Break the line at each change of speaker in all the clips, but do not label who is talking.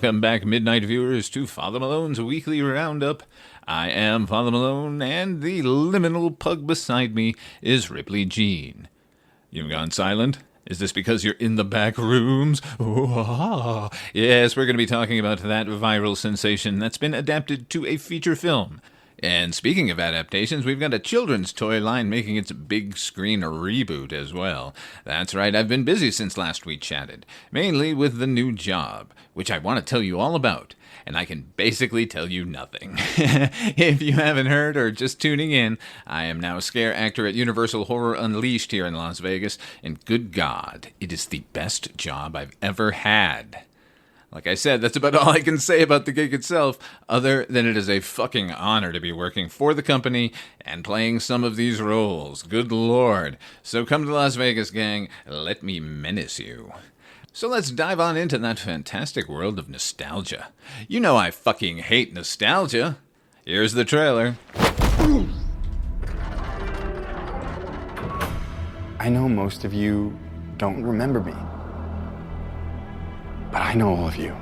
Welcome back, midnight viewers, to Father Malone's weekly roundup. I am Father Malone, and the liminal pug beside me is Ripley Jean. You've gone silent? Is this because you're in the back rooms? Oh, yes, we're going to be talking about that viral sensation that's been adapted to a feature film. And speaking of adaptations, we've got a children's toy line making its big screen reboot as well. That's right, I've been busy since last we chatted, mainly with the new job, which I want to tell you all about, and I can basically tell you nothing. If you haven't heard or just tuning in, I am now a scare actor at Universal Horror Unleashed here in Las Vegas, and good God, it is the best job I've ever had. Like I said, that's about all I can say about the gig itself, other than it is a fucking honor to be working for the company and playing some of these roles. Good Lord. So come to Las Vegas, gang. Let me menace you. So let's dive on into that fantastic world of nostalgia. You know I fucking hate nostalgia. Here's the trailer.
I know most of you don't remember me. But I know all of you.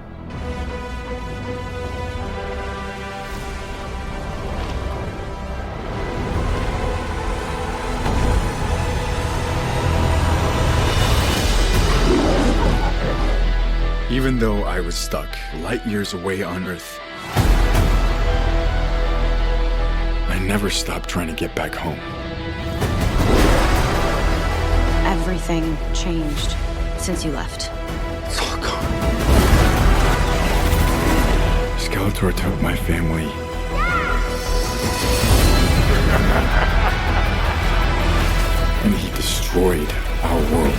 Even though I was stuck light years away on Earth, I never stopped trying to get back home.
Everything changed since you left.
It's all gone. Skeletor took my family. And he destroyed our world.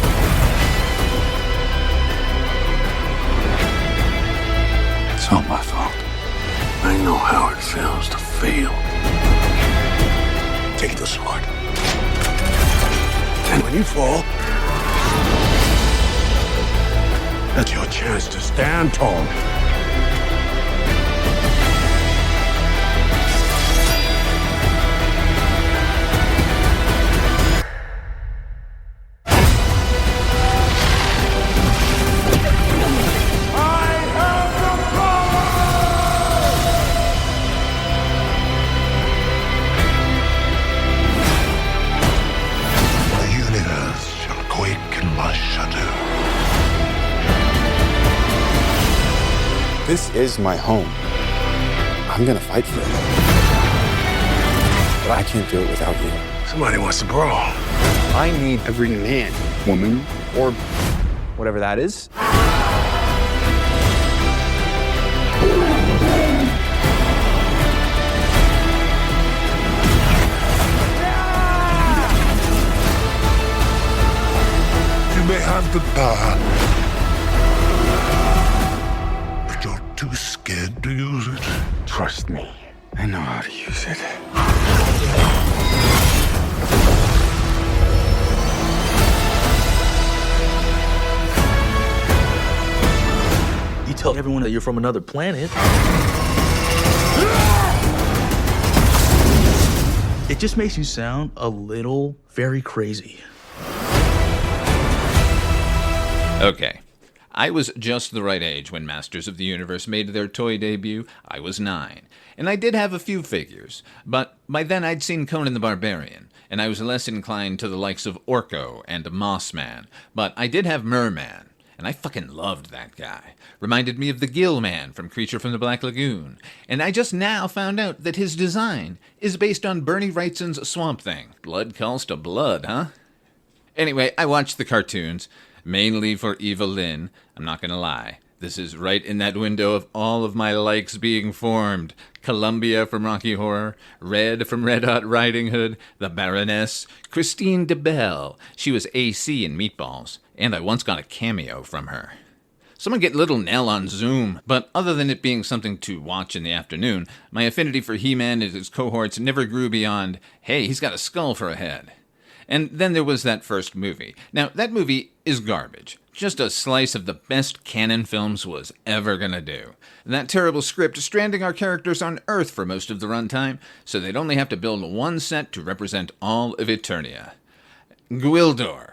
It's all my fault. I know how it feels to fail. Take the sword. And when you fall, that's your chance to stand tall.
This is my home. I'm gonna fight for it. But I can't do it without you.
Somebody wants to brawl.
I need every man, woman, or whatever that is.
You may have the power, but you're too scared to use it.
Trust me, I know how to use it.
You tell everyone that you're from another planet. It just makes you sound a little very crazy.
Okay. I was just the right age when Masters of the Universe made their toy debut. I was 9. And I did have a few figures, but by then I'd seen Conan the Barbarian, and I was less inclined to the likes of Orko and Mossman, but I did have Merman, and I fucking loved that guy. Reminded me of the Gill Man from Creature from the Black Lagoon, and I just now found out that his design is based on Bernie Wrightson's Swamp Thing. Blood calls to blood, huh? Anyway, I watched the cartoons, mainly for Eva Lynn. I'm not gonna lie. This is right in that window of all of my likes being formed. Columbia from Rocky Horror, Red from Red Hot Riding Hood, the Baroness, Christine DeBelle. She was AC in Meatballs, and I once got a cameo from her. Someone get Little Nell on Zoom, but other than it being something to watch in the afternoon, my affinity for He-Man and his cohorts never grew beyond, hey, he's got a skull for a head. And then there was that first movie. Now, that movie is garbage. Just a slice of the best canon films was ever gonna do. That terrible script stranding our characters on Earth for most of the runtime, so they'd only have to build one set to represent all of Eternia. Gwildor.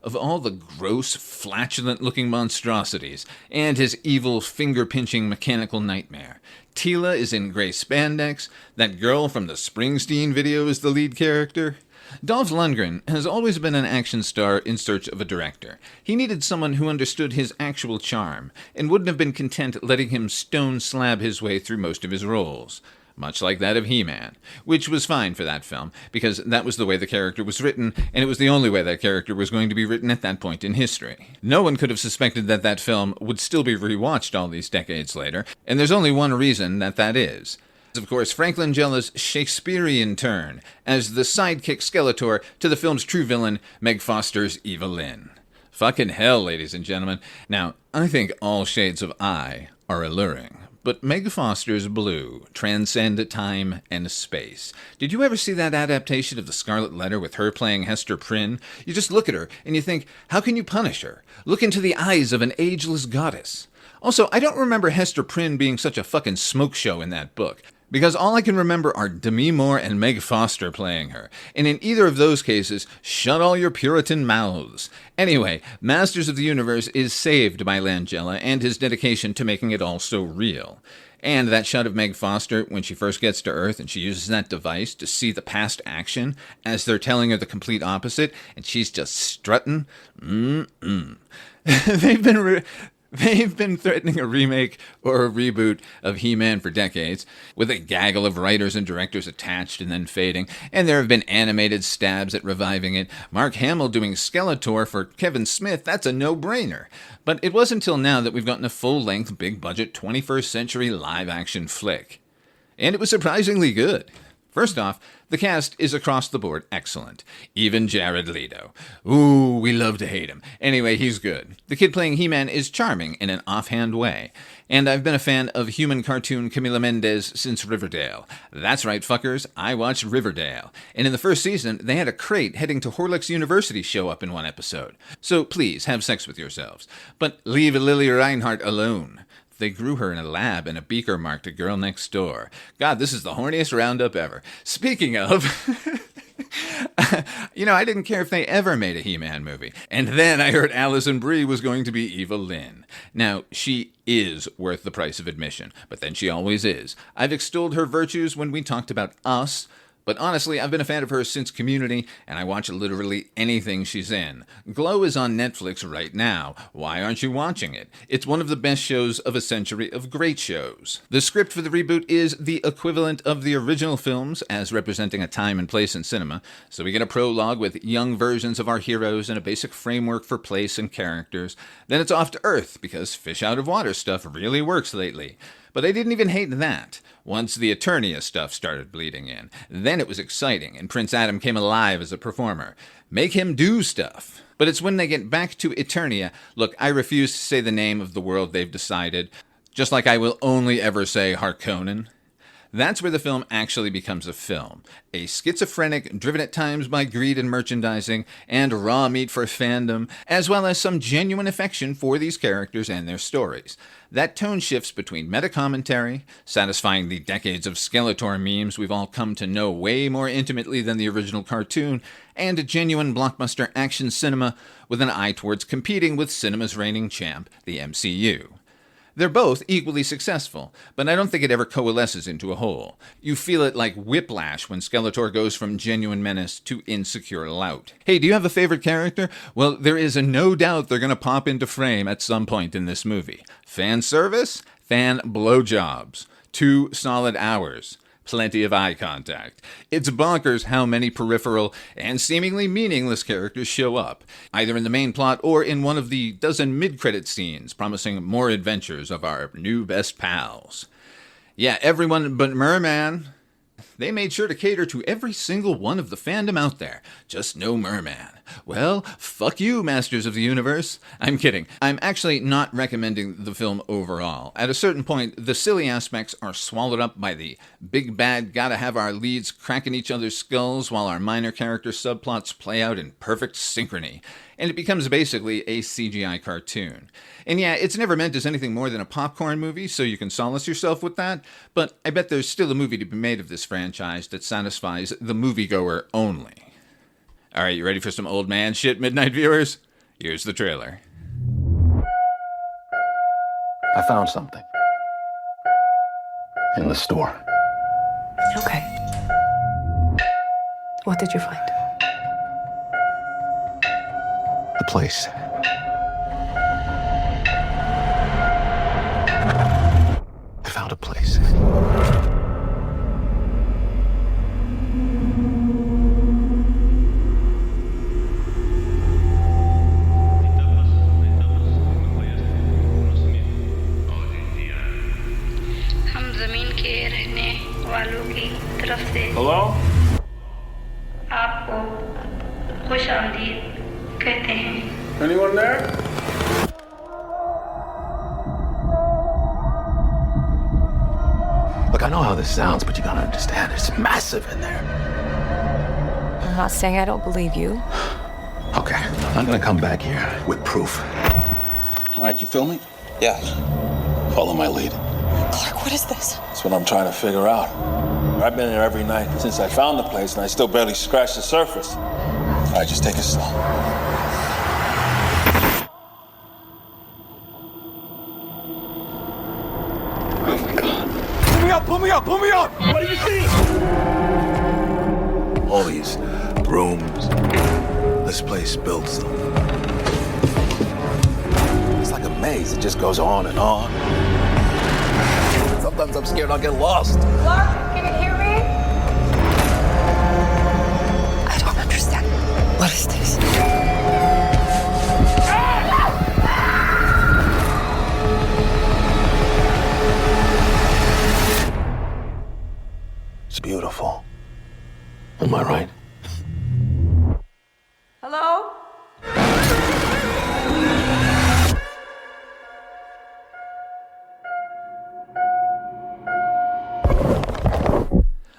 of all the gross, flatulent-looking monstrosities, and his evil, finger-pinching mechanical nightmare. Tila is in gray spandex. That girl from the Springsteen video is the lead character. Dolph Lundgren has always been an action star in search of a director. He needed someone who understood his actual charm, and wouldn't have been content letting him stone slab his way through most of his roles. Much like that of He-Man, which was fine for that film, because that was the way the character was written, and it was the only way that character was going to be written at that point in history. No one could have suspected that that film would still be rewatched all these decades later, and there's only one reason that is. Of course, Frank Langella's Shakespearean turn as the sidekick Skeletor to the film's true villain, Meg Foster's Eva Lynn. Fucking hell, ladies and gentlemen. Now, I think all shades of eye are alluring, but Meg Foster's blue transcend time and space. Did you ever see that adaptation of The Scarlet Letter with her playing Hester Prynne? You just look at her and you think, how can you punish her? Look into the eyes of an ageless goddess. Also, I don't remember Hester Prynne being such a fucking smoke show in that book, because all I can remember are Demi Moore and Meg Foster playing her. And in either of those cases, shut all your Puritan mouths. Anyway, Masters of the Universe is saved by Langella and his dedication to making it all so real. And that shot of Meg Foster when she first gets to Earth and she uses that device to see the past action as they're telling her the complete opposite, and she's just strutting. They've been threatening a remake or a reboot of He-Man for decades, with a gaggle of writers and directors attached and then fading, and there have been animated stabs at reviving it. Mark Hamill doing Skeletor for Kevin Smith, that's a no-brainer. But it wasn't until now that we've gotten a full-length, big-budget 21st century live-action flick. And it was surprisingly good. First off, the cast is across the board excellent. Even Jared Leto. Ooh, we love to hate him. Anyway, he's good. The kid playing He-Man is charming in an offhand way. And I've been a fan of human cartoon Camila Mendes since Riverdale. That's right, fuckers, I watched Riverdale. And in the first season, they had a crate heading to Horlicks University show up in one episode. So please, have sex with yourselves. But leave Lily Reinhart alone. They grew her in a lab and a beaker marked a girl next door. God, this is the horniest roundup ever. Speaking of, I didn't care if they ever made a He-Man movie. And then I heard Alison Brie was going to be Eva Lynn. Now, she is worth the price of admission, but then she always is. I've extolled her virtues when we talked about Us, but honestly, I've been a fan of hers since Community, and I watch literally anything she's in. Glow is on Netflix right now. Why aren't you watching it? It's one of the best shows of a century of great shows. The script for the reboot is the equivalent of the original films, as representing a time and place in cinema. So we get a prologue with young versions of our heroes and a basic framework for place and characters. Then it's off to Earth, because fish out of water stuff really works lately. But I didn't even hate that. Once the Eternia stuff started bleeding in, then it was exciting, and Prince Adam came alive as a performer. Make him do stuff. But it's when they get back to Eternia. Look, I refuse to say the name of the world they've decided, just like I will only ever say Harkonnen. That's where the film actually becomes a film. A schizophrenic, driven at times by greed and merchandising, and raw meat for fandom, as well as some genuine affection for these characters and their stories. That tone shifts between meta-commentary, satisfying the decades of Skeletor memes we've all come to know way more intimately than the original cartoon, and genuine blockbuster action cinema with an eye towards competing with cinema's reigning champ, the MCU. They're both equally successful, but I don't think it ever coalesces into a whole. You feel it like whiplash when Skeletor goes from genuine menace to insecure lout. Hey, do you have a favorite character? Well, there is a no doubt they're going to pop into frame at some point in this movie. Fan service? Fan blowjobs. 2 solid hours. Plenty of eye contact. It's bonkers how many peripheral and seemingly meaningless characters show up, either in the main plot or in one of the dozen mid-credit scenes promising more adventures of our new best pals. Yeah, everyone but Merman. They made sure to cater to every single one of the fandom out there. Just no Merman. Well, fuck you, Masters of the Universe. I'm kidding. I'm actually not recommending the film overall. At a certain point, the silly aspects are swallowed up by the big bad gotta have our leads cracking each other's skulls while our minor character subplots play out in perfect synchrony. And it becomes basically a CGI cartoon. And yeah, it's never meant as anything more than a popcorn movie, so you can solace yourself with that, but I bet there's still a movie to be made of this franchise that satisfies the moviegoer only. Alright, you ready for some old man shit, Midnight viewers? Here's the trailer.
I found something. In the store.
Okay. What did you find?
The place. I found a place.
Hello?
आपको खुशामदीद कहते हैं।
Anyone there?
Look, I know how this sounds, but you gotta understand, it's massive in there.
I'm not saying I don't believe you.
Okay, I'm gonna come back here with proof.
All right, you feel me?
Yeah. Follow my lead.
Clark, what is this?
That's what I'm trying to figure out. I've been there every night since I found the place, and I still barely scratched the surface. All right, just take it slow.
Oh my God.
Pull me up, pull me up, pull me up! What do you see?
All these rooms. This place builds them. It's like a maze. It just goes on and on. Sometimes I'm scared I'll get lost.
Clark, can you hear me?
I don't understand. What is this?
It's beautiful. Am I right?
Hello?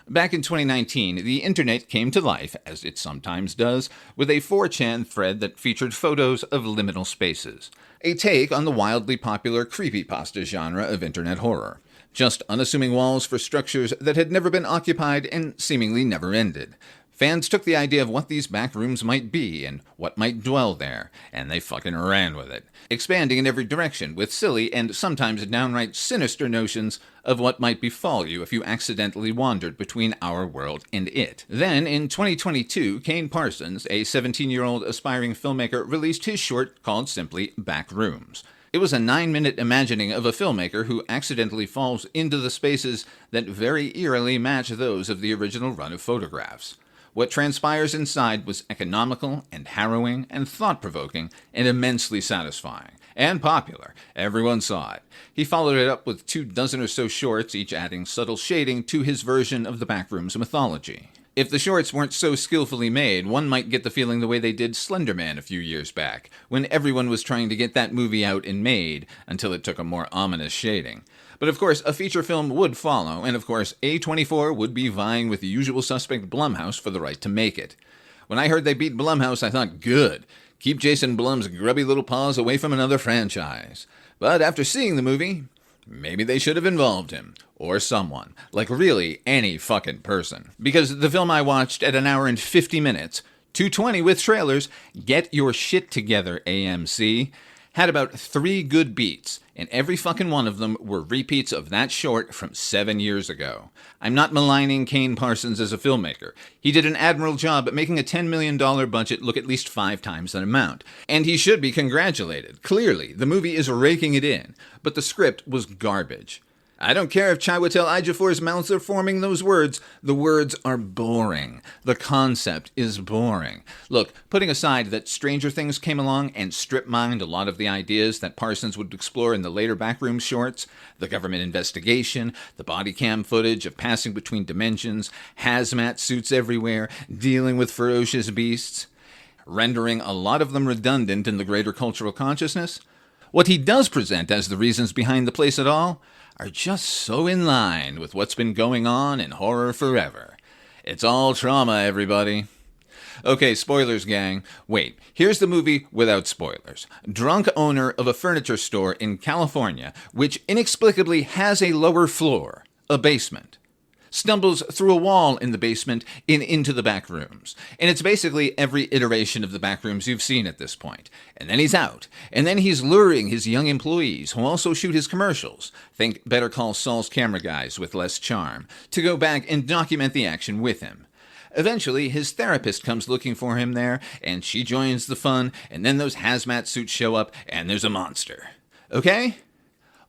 Back in 2019, the internet came to life, as it sometimes does, with a 4chan thread that featured photos of liminal spaces. A take on the wildly popular creepypasta genre of internet horror. Just unassuming walls for structures that had never been occupied and seemingly never ended. Fans took the idea of what these back rooms might be and what might dwell there, and they fucking ran with it, expanding in every direction with silly and sometimes downright sinister notions of what might befall you if you accidentally wandered between our world and it. Then, in 2022, Kane Parsons, a 17-year-old aspiring filmmaker, released his short called simply Backrooms. It was a 9-minute imagining of a filmmaker who accidentally falls into the spaces that very eerily match those of the original run of photographs. What transpires inside was economical and harrowing and thought-provoking and immensely satisfying. And popular. Everyone saw it. He followed it up with 24 or so shorts, each adding subtle shading to his version of the Backrooms mythology. If the shorts weren't so skillfully made, one might get the feeling the way they did Slender Man a few years back, when everyone was trying to get that movie out and made, until it took a more ominous shading. But of course, a feature film would follow, and of course, A24 would be vying with the usual suspect Blumhouse for the right to make it. When I heard they beat Blumhouse, I thought, good. Keep Jason Blum's grubby little paws away from another franchise. But after seeing the movie, maybe they should have involved him. Or someone. Like really any fucking person. Because the film I watched at 1 hour and 50 minutes, 220 with trailers, Get Your Shit Together, AMC, had about 3 good beats, and every fucking one of them were repeats of that short from 7 years ago. I'm not maligning Kane Parsons as a filmmaker. He did an admirable job at making a $10 million budget look at least 5 times that amount. And he should be congratulated. Clearly, the movie is raking it in, but the script was garbage. I don't care if Chiwetel Ejiofor's mouths are forming those words. The words are boring. The concept is boring. Look, putting aside that Stranger Things came along and strip-mined a lot of the ideas that Parsons would explore in the later Backroom shorts, the government investigation, the body cam footage of passing between dimensions, hazmat suits everywhere, dealing with ferocious beasts, rendering a lot of them redundant in the greater cultural consciousness, what he does present as the reasons behind the place at all are just so in line with what's been going on in horror forever. It's all trauma, everybody. Okay, spoilers, gang. Wait, here's the movie without spoilers. Drunk owner of a furniture store in California, which inexplicably has a lower floor, a basement. stumbles through a wall in the basement into the back rooms. And it's basically every iteration of the back rooms you've seen at this point. And then he's out. And then he's luring his young employees, who also shoot his commercials, think Better Call Saul's camera guys with less charm, to go back and document the action with him. Eventually, his therapist comes looking for him there, and she joins the fun, and then those hazmat suits show up, and there's a monster. Okay?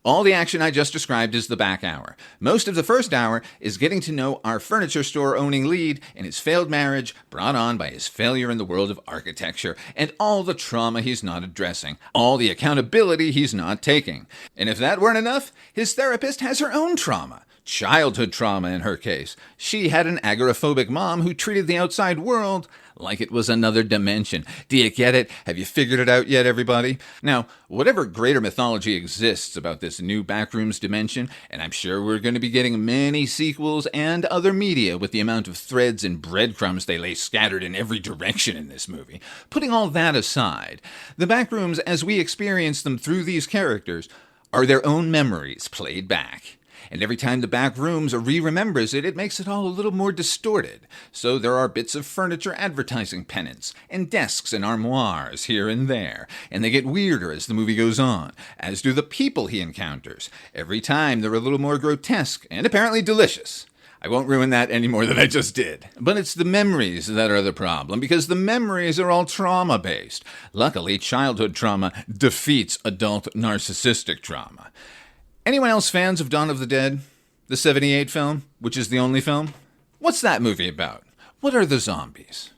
All the action I just described is the back hour. Most of the first hour is getting to know our furniture store owning lead and his failed marriage brought on by his failure in the world of architecture and all the trauma he's not addressing, all the accountability he's not taking. And if that weren't enough, his therapist has her own trauma. Childhood trauma in her case. She had an agoraphobic mom who treated the outside world like it was another dimension. Do you get it? Have you figured it out yet, everybody? Now, whatever greater mythology exists about this new Backrooms dimension, and I'm sure we're going to be getting many sequels and other media with the amount of threads and breadcrumbs they lay scattered in every direction in this movie. Putting all that aside, the Backrooms, as we experience them through these characters, are their own memories played back. And every time the back rooms re-remembers it, it makes it all a little more distorted. So there are bits of furniture advertising pennants, and desks and armoires here and there, and they get weirder as the movie goes on, as do the people he encounters. Every time they're a little more grotesque, and apparently delicious. I won't ruin that any more than I just did. But it's the memories that are the problem, because the memories are all trauma-based. Luckily, childhood trauma defeats adult narcissistic trauma. Anyone else fans of Dawn of the Dead? The 78 film, which is the only film? What's that movie about? What are the zombies?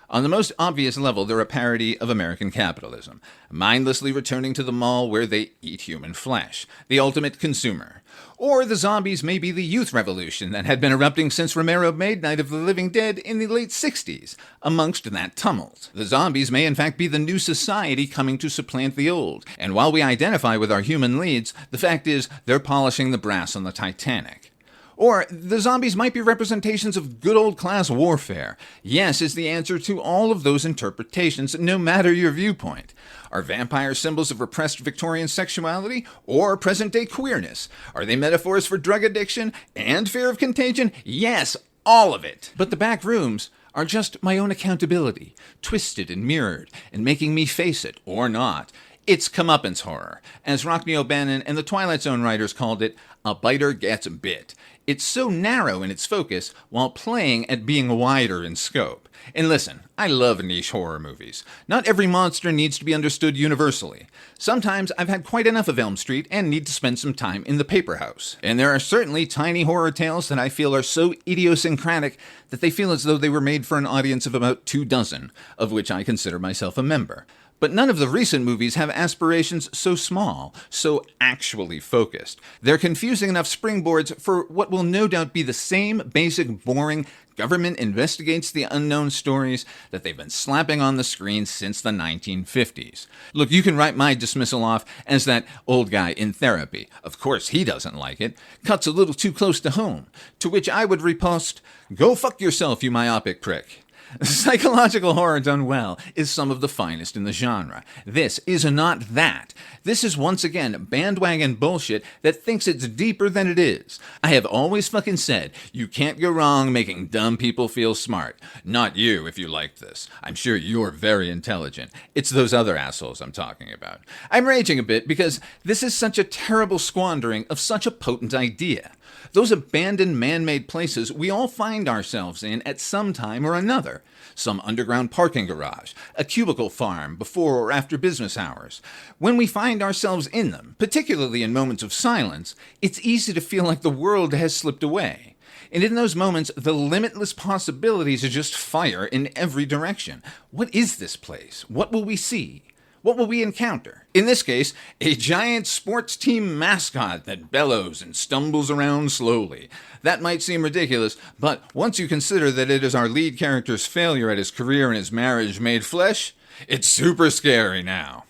On the most obvious level, they're a parody of American capitalism, mindlessly returning to the mall where they eat human flesh, the ultimate consumer. Or the zombies may be the youth revolution that had been erupting since Romero made Night of the Living Dead in the late 60s. Amongst that tumult, the zombies may in fact be the new society coming to supplant the old. And while we identify with our human leads, the fact is they're polishing the brass on the Titanic. Or the zombies might be representations of good old class warfare. Yes is the answer to all of those interpretations, no matter your viewpoint. Are vampires symbols of repressed Victorian sexuality or present-day queerness? Are they metaphors for drug addiction and fear of contagion? Yes, all of it. But the back rooms are just my own accountability, twisted and mirrored, and making me face it, or not. It's comeuppance horror. As Rockne O'Bannon and the Twilight Zone writers called it, a biter gets bit. It's so narrow in its focus while playing at being wider in scope. And listen, I love niche horror movies. Not every monster needs to be understood universally. Sometimes I've had quite enough of Elm Street and need to spend some time in the paper house. And there are certainly tiny horror tales that I feel are so idiosyncratic that they feel as though they were made for an audience of about 24, of which I consider myself a member. But none of the recent movies have aspirations so small, so actually focused. They're confusing enough springboards for what will no doubt be the same basic, boring, government investigates the unknown stories that they've been slapping on the screen since the 1950s. Look, you can write my dismissal off as that old guy in therapy. Of course he doesn't like it. Cuts a little too close to home. To which I would riposte, go fuck yourself, you myopic prick. Psychological horror done well is some of the finest in the genre. This is not that. This is once again bandwagon bullshit that thinks it's deeper than it is. I have always fucking said, you can't go wrong making dumb people feel smart. Not you, if you like this. I'm sure you're very intelligent. It's those other assholes I'm talking about. I'm raging a bit because this is such a terrible squandering of such a potent idea. Those abandoned man-made places we all find ourselves in at some time or another. Some underground parking garage, a cubicle farm before or after business hours. When we find ourselves in them, particularly in moments of silence, it's easy to feel like the world has slipped away. And in those moments, the limitless possibilities are just fire in every direction. What is this place? What will we see? What will we encounter? In this case, a giant sports team mascot that bellows and stumbles around slowly. That might seem ridiculous, but once you consider that it is our lead character's failure at his career and his marriage made flesh, it's super scary now.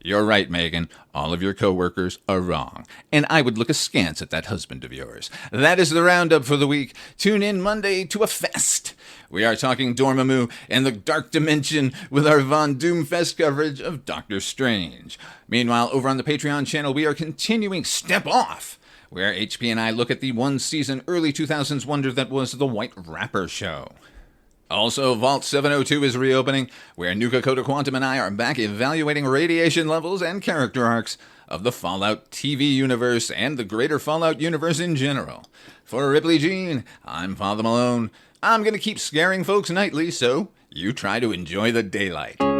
You're right, Megan. All of your coworkers are wrong. And I would look askance at that husband of yours. That is the Roundup for the week. Tune in Monday to a fest. We are talking Dormammu and the Dark Dimension with our Von Doomfest coverage of Doctor Strange. Meanwhile, over on the Patreon channel, we are continuing Step Off, where HP and I look at the one-season early 2000s wonder that was The White Rapper Show. Also, Vault 702 is reopening, where Nuka Coda Quantum and I are back evaluating radiation levels and character arcs of the Fallout TV universe and the greater Fallout universe in general. For Ripley Jean, I'm Father Malone. I'm going to keep scaring folks nightly, so you try to enjoy the daylight.